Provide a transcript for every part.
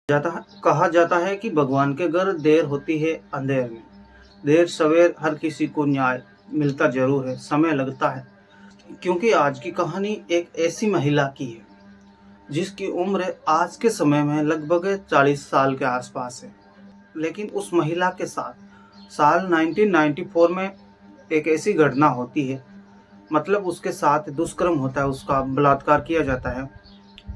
जाता कहा जाता है कि भगवान के घर देर होती है अंधेर में। देर सवेर हर किसी को न्याय मिलता जरूर है, समय लगता है। क्योंकि आज की कहानी एक ऐसी महिला की है जिसकी उम्र आज के समय में लगभग 40 साल के आसपास है। लेकिन उस महिला के साथ साल 1994 में एक ऐसी घटना होती है, मतलब उसके साथ दुष्कर्म होता है, उसका बलात्कार किया जाता है।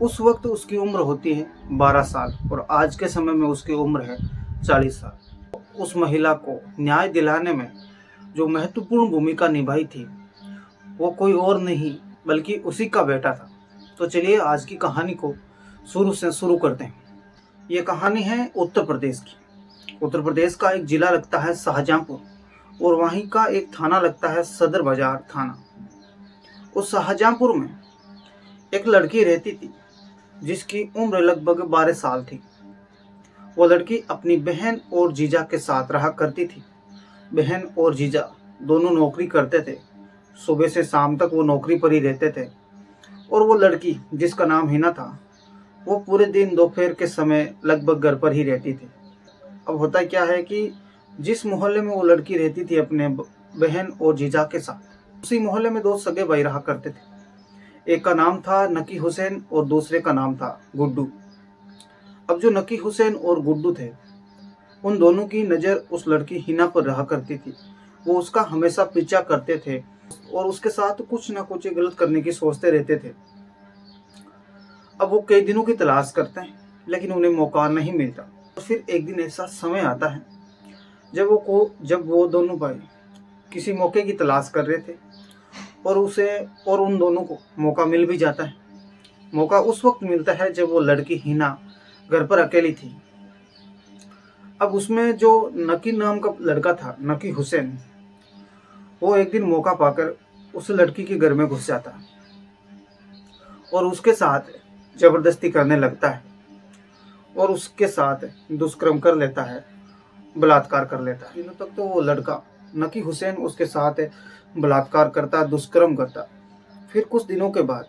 उस वक्त उसकी उम्र होती है 12 साल और आज के समय में उसकी उम्र है 40 साल। उस महिला को न्याय दिलाने में जो महत्वपूर्ण भूमिका निभाई थी वो कोई और नहीं बल्कि उसी का बेटा था। तो चलिए आज की कहानी को शुरू से शुरू करते हैं। ये कहानी है उत्तर प्रदेश की। उत्तर प्रदेश का एक जिला लगता है शाहजहांपुर और वहीं का एक थाना लगता है सदर बाजार थाना। उस शाहजहांपुर में एक लड़की रहती थी जिसकी उम्र लगभग 12 साल थी। वो लड़की अपनी बहन और जीजा के साथ रहा करती थी। बहन और जीजा दोनों नौकरी करते थे। सुबह से शाम तक वो नौकरी पर ही रहते थे और वो लड़की जिसका नाम हिना था वो पूरे दिन दोपहर के समय लगभग घर पर ही रहती थी। अब होता क्या है कि जिस मोहल्ले में वो लड़की रहती थी अपने बहन और जीजा के साथ, उसी मोहल्ले में दो सगे भाई रहा करते थे। एक का नाम था नकी हुसैन और दूसरे का नाम था गुड्डू। अब जो नकी हुसैन और गुड्डू थे उन दोनों की नज़र उस लड़की हिना पर रहा करती थी। वो उसका हमेशा पीछा करते थे और उसके साथ कुछ ना कुछ गलत करने की सोचते रहते थे। अब वो कई दिनों की तलाश करते हैं लेकिन उन्हें मौका नहीं मिलता। तो फिर एक दिन ऐसा समय आता है जब वो दोनों भाई किसी मौके की तलाश कर रहे थे और उन दोनों को मौका मिल भी जाता है। मौका उस वक्त मिलता है जब वो लड़की हिना घर पर अकेली थी। अब उसमें जो नकी नाम का लड़का था, नकी हुसैन, वो एक दिन मौका पाकर उस लड़की के घर में घुस जाता है और उसके साथ जबरदस्ती करने लगता है और उसके साथ दुष्कर्म कर लेता है, बलात्कार कर लेता है। दिनों तक तो वो लड़का नकी हुसैन उसके साथ बलात्कार करता, दुष्कर्म करता। फिर कुछ दिनों के बाद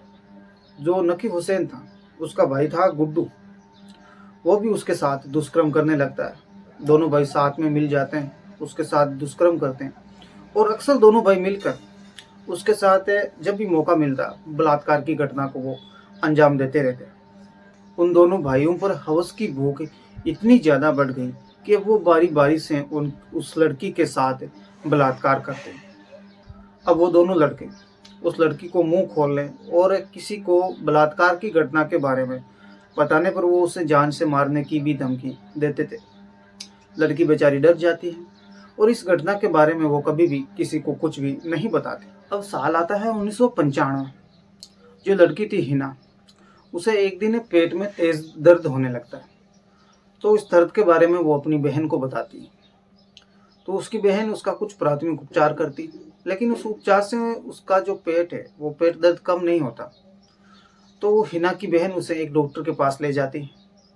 जो नकी हुसैन था उसका भाई था गुड्डू, वो भी उसके साथ दुष्कर्म करने लगता है। दोनों भाई साथ में मिल जाते हैं, उसके साथ दुष्कर्म करते हैं और अक्सर दोनों भाई मिलकर उसके साथ जब भी मौका मिलता बलात्कार की घटना को वो अंजाम देते रहते। उन दोनों भाइयों पर हवस की भूख इतनी ज़्यादा बढ़ गई कि वो बारी बारी से उस लड़की के साथ बलात्कार करते। अब वो दोनों लड़के उस लड़की को मुंह खोल लें और किसी को बलात्कार की घटना के बारे में बताने पर वो उसे जान से मारने की भी धमकी देते थे। लड़की बेचारी डर जाती है और इस घटना के बारे में वो कभी भी किसी को कुछ भी नहीं बताती। अब साल आता है 1995। जो लड़की थी हिना, उसे एक दिन पेट में तेज दर्द होने लगता है। तो इस दर्द के बारे में वो अपनी बहन को बताती है। तो उसकी बहन उसका कुछ प्राथमिक उपचार करती, लेकिन उस उपचार से उसका जो पेट है वो पेट दर्द कम नहीं होता। तो हिना की बहन उसे एक डॉक्टर के पास ले जाती,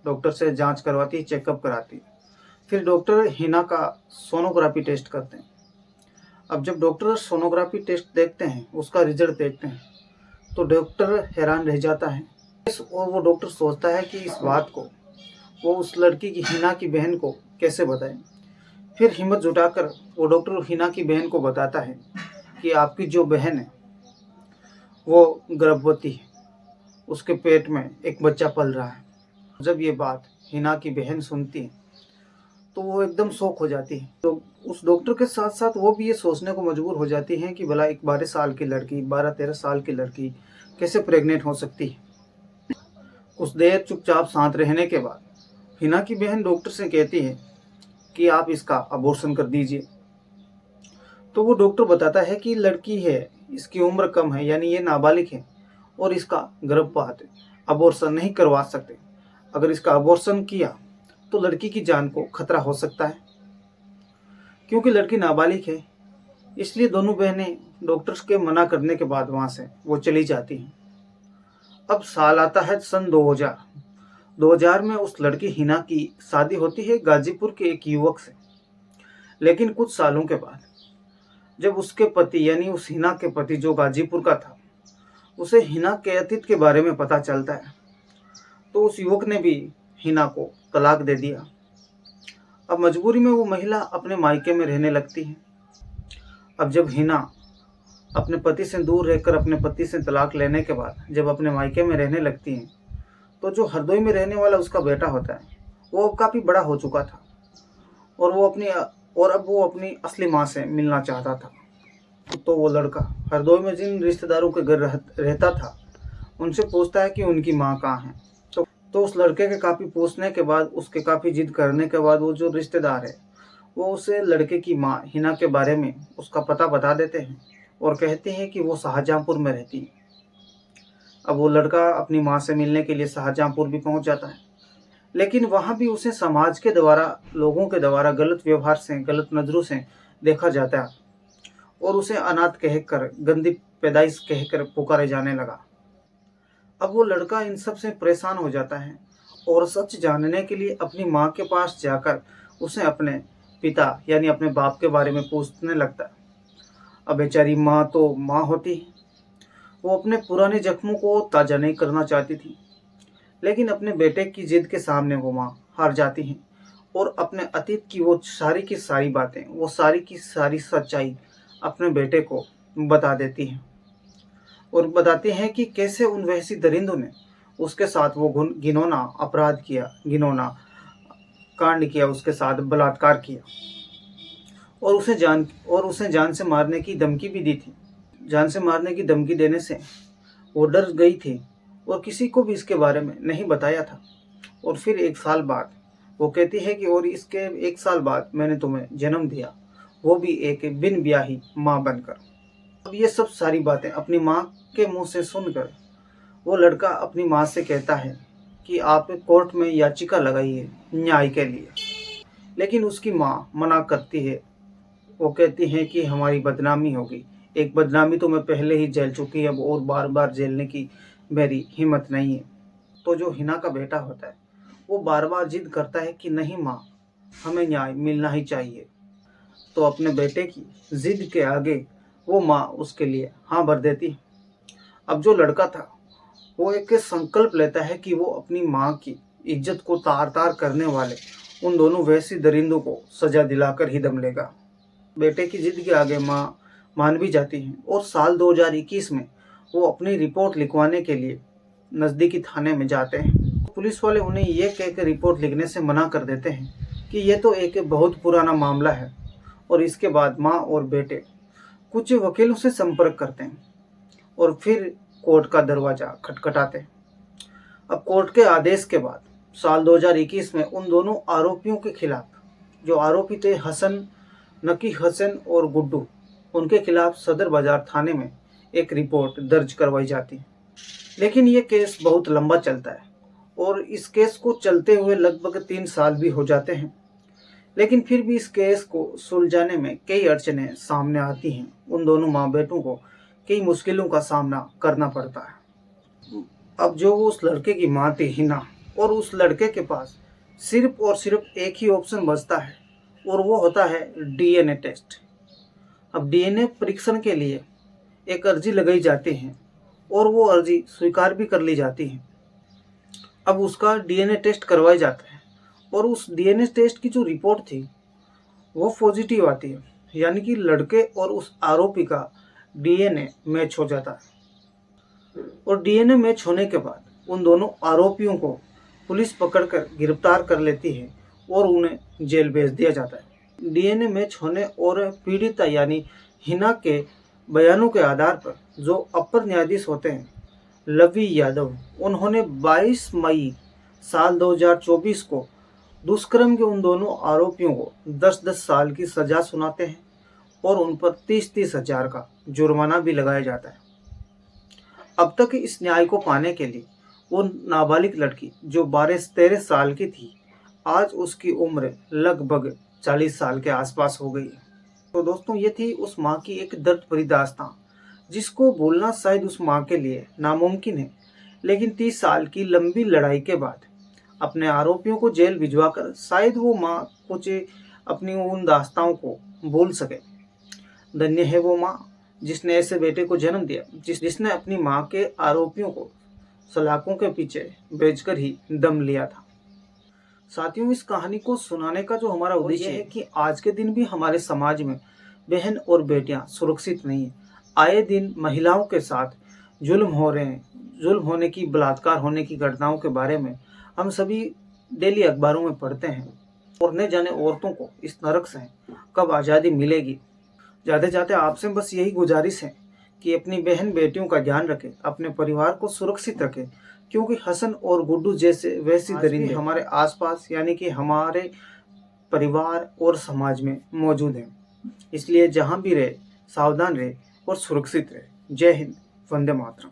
डॉक्टर से जांच करवाती, चेकअप कराती। फिर डॉक्टर हिना का सोनोग्राफी टेस्ट करते हैं। अब जब डॉक्टर सोनोग्राफी टेस्ट देखते हैं, उसका रिजल्ट देखते हैं, तो डॉक्टर हैरान रह जाता है और वो डॉक्टर सोचता है कि इस बात को वो उस लड़की की हिना की बहन को कैसे बताएं। फिर हिम्मत जुटाकर वो डॉक्टर हिना की बहन को बताता है कि आपकी जो बहन है वो गर्भवती है, उसके पेट में एक बच्चा पल रहा है। जब ये बात हिना की बहन सुनती है तो वो एकदम शॉक हो जाती है। तो उस डॉक्टर के साथ साथ वो भी ये सोचने को मजबूर हो जाती है कि भला एक 12 साल की लड़की, 12-13 साल की लड़की कैसे प्रेग्नेंट हो सकती है। कुछ देर चुपचाप शांत रहने के बाद हिना की बहन डॉक्टर से कहती है कि आप इसका अबॉर्शन कर दीजिए। तो वो डॉक्टर बताता है कि लड़की है, इसकी उम्र कम है, यानी ये नाबालिग है और इसका गर्भपात अबॉर्शन नहीं करवा सकते। अगर इसका अबॉर्शन किया तो लड़की की जान को खतरा हो सकता है। क्योंकि लड़की नाबालिग है इसलिए दोनों बहनें डॉक्टर्स के मना करने के बाद वहाँ से वो चली जाती हैं। अब साल आता है सन 2000। 2000 में उस लड़की हिना की शादी होती है गाजीपुर के एक युवक से। लेकिन कुछ सालों के बाद जब उसके पति यानी उस हिना के पति जो गाजीपुर का था, उसे हिना के अतीत के बारे में पता चलता है, तो उस युवक ने भी हिना को तलाक दे दिया। अब मजबूरी में वो महिला अपने मायके में रहने लगती है। अब जब हिना अपने पति से दूर रहकर अपने पति से तलाक लेने के बाद जब अपने मायके में रहने लगती है, तो जो हरदोई में रहने वाला उसका बेटा होता है, वो काफ़ी बड़ा हो चुका था और अब वो अपनी असली माँ से मिलना चाहता था। तो वो लड़का हरदोई में जिन रिश्तेदारों के घर रहता था, उनसे पूछता है कि उनकी माँ कहाँ है। तो उस लड़के के काफ़ी पूछने के बाद, उसके काफ़ी जिद करने के बाद, वो जो रिश्तेदार है वो उसे लड़के की माँ हिना के बारे में उसका पता बता देते हैं और कहते हैं कि वो शाहजहाँपुर में रहती है। अब वो लड़का अपनी माँ से मिलने के लिए शाहजहाँपुर भी पहुँच जाता है, लेकिन वहाँ भी उसे समाज के द्वारा, लोगों के द्वारा गलत व्यवहार से, गलत नज़रों से देखा जाता है और उसे अनाथ कहकर, गंदी पैदाइश कहकर पुकारे जाने लगा। अब वो लड़का इन सब से परेशान हो जाता है और सच जानने के लिए अपनी माँ के पास जाकर उसे अपने पिता यानी अपने बाप के बारे में पूछने लगता है। अब बेचारी माँ तो माँ होती है, वो अपने पुराने जख्मों को ताज़ा नहीं करना चाहती थी, लेकिन अपने बेटे की जिद के सामने वो माँ हार जाती है और अपने अतीत की वो सारी की सारी बातें, वो सारी की सारी सच्चाई अपने बेटे को बता देती है और बताते हैं कि कैसे उन वहशी दरिंदों ने उसके साथ वो घिनौना अपराध किया, घिनौना कांड किया, उसके साथ बलात्कार किया और उसे जान से मारने की धमकी भी दी थी। जान से मारने की धमकी देने से वो डर गई थी और किसी को भी इसके बारे में नहीं बताया था। और फिर 1 साल बाद वो कहती है कि और इसके 1 साल बाद मैंने तुम्हें जन्म दिया, वो भी एक बिन ब्याही माँ बनकर। अब ये सब सारी बातें अपनी माँ के मुंह से सुनकर वो लड़का अपनी माँ से कहता है कि आप कोर्ट में याचिका लगाइए न्याय के लिए, लेकिन उसकी माँ मना करती है। वो कहती है कि हमारी बदनामी होगी, एक बदनामी तो मैं पहले ही झेल चुकी, अब और बार बार झेलने की मेरी हिम्मत नहीं है। तो जो हिना का बेटा होता है वो बार बार जिद करता है कि नहीं माँ, हमें न्याय मिलना ही चाहिए। तो अपने बेटे की जिद के आगे वो माँ उसके लिए हाँ भर देती है। अब जो लड़का था वो एक संकल्प लेता है कि वो अपनी माँ की इज्जत को तार तार करने वाले उन दोनों वैसी दरिंदों को सजा दिलाकर ही दम लेगा। बेटे की जिद के आगे माँ मान भी जाती है और साल 2021 में वो अपनी रिपोर्ट लिखवाने के लिए नज़दीकी थाने में जाते हैं। पुलिस वाले उन्हें ये कहकर रिपोर्ट लिखने से मना कर देते हैं कि ये तो एक बहुत पुराना मामला है। और इसके बाद माँ और बेटे कुछ वकीलों से संपर्क करते हैं और फिर कोर्ट का दरवाज़ा खटखटाते हैं। अब कोर्ट के आदेश के बाद साल 2021 में उन दोनों आरोपियों के खिलाफ, जो आरोपी थे नकी हसन और गुड्डू, उनके खिलाफ सदर बाजार थाने में एक रिपोर्ट दर्ज करवाई जाती है। लेकिन ये केस बहुत लंबा चलता है और इस केस को चलते हुए लगभग 3 साल भी हो जाते हैं, लेकिन फिर भी इस केस को सुलझाने में कई अड़चनें सामने आती हैं। उन दोनों माँ बेटों को कई मुश्किलों का सामना करना पड़ता है। अब जो उस लड़के की माँ थी हिना, और उस लड़के के पास सिर्फ और सिर्फ एक ही ऑप्शन बचता है और वो होता है डीएनए टेस्ट। अब डीएनए परीक्षण के लिए एक अर्जी लगाई जाती है और वो अर्जी स्वीकार भी कर ली जाती है। अब उसका डीएनए टेस्ट करवाया जाता है और उस डीएनए टेस्ट की जो रिपोर्ट थी वो पॉजिटिव आती है, यानी कि लड़के और उस आरोपी का डीएनए मैच हो जाता है। और डीएनए मैच होने के बाद उन दोनों आरोपियों को पुलिस पकड़कर गिरफ्तार कर लेती है और उन्हें जेल भेज दिया जाता है। डीएनए मैच होने और पीड़िता यानी हिना के बयानों के आधार पर जो अपर न्यायाधीश होते हैं लवी यादव, उन्होंने 22 मई साल 2024 को दुष्कर्म के उन दोनों आरोपियों को 10-10 साल की सजा सुनाते हैं और उन पर 30-30 हजार का जुर्माना भी लगाया जाता है। अब तक इस न्याय को पाने के लिए वो नाबालिग लड़की जो 12-13 साल की थी, आज उसकी उम्र लगभग 40 साल के आसपास हो गई है। तो दोस्तों, ये थी उस माँ की एक दर्द भरी दास्तां, जिसको भूलना शायद उस माँ के लिए नामुमकिन है, लेकिन 30 साल की लंबी लड़ाई के बाद अपने आरोपियों को जेल भिजवाकर शायद वो माँ कुछ अपनी उन दास्ताओं को भूल सके। धन्य है वो माँ जिसने ऐसे बेटे को जन्म दिया, जिसने अपनी माँ के आरोपियों को सलाखों के पीछे भेजकर ही दम लिया था। साथियों, इस कहानी को सुनाने का जो हमारा उद्देश्य है कि आज के दिन भी हमारे समाज में बहन और बेटियां सुरक्षित नहीं है। आए दिन महिलाओं के साथ जुल्म हो रहे हैं। जुल्म होने की, बलात्कार होने की घटनाओं के बारे में हम सभी डेली अखबारों में पढ़ते हैं। और न जाने औरतों को इस नरक से कब आज़ादी मिलेगी। जाते जाते आपसे बस यही गुजारिश है कि अपनी बहन बेटियों का ध्यान रखें, अपने परिवार को सुरक्षित रखें, क्योंकि हसन और गुड्डू जैसे वैसी दरिंदे हमारे आसपास यानी कि हमारे परिवार और समाज में मौजूद हैं। इसलिए जहाँ भी रहे सावधान रहे और सुरक्षित रहे। जय हिंद, वंदे मातरम।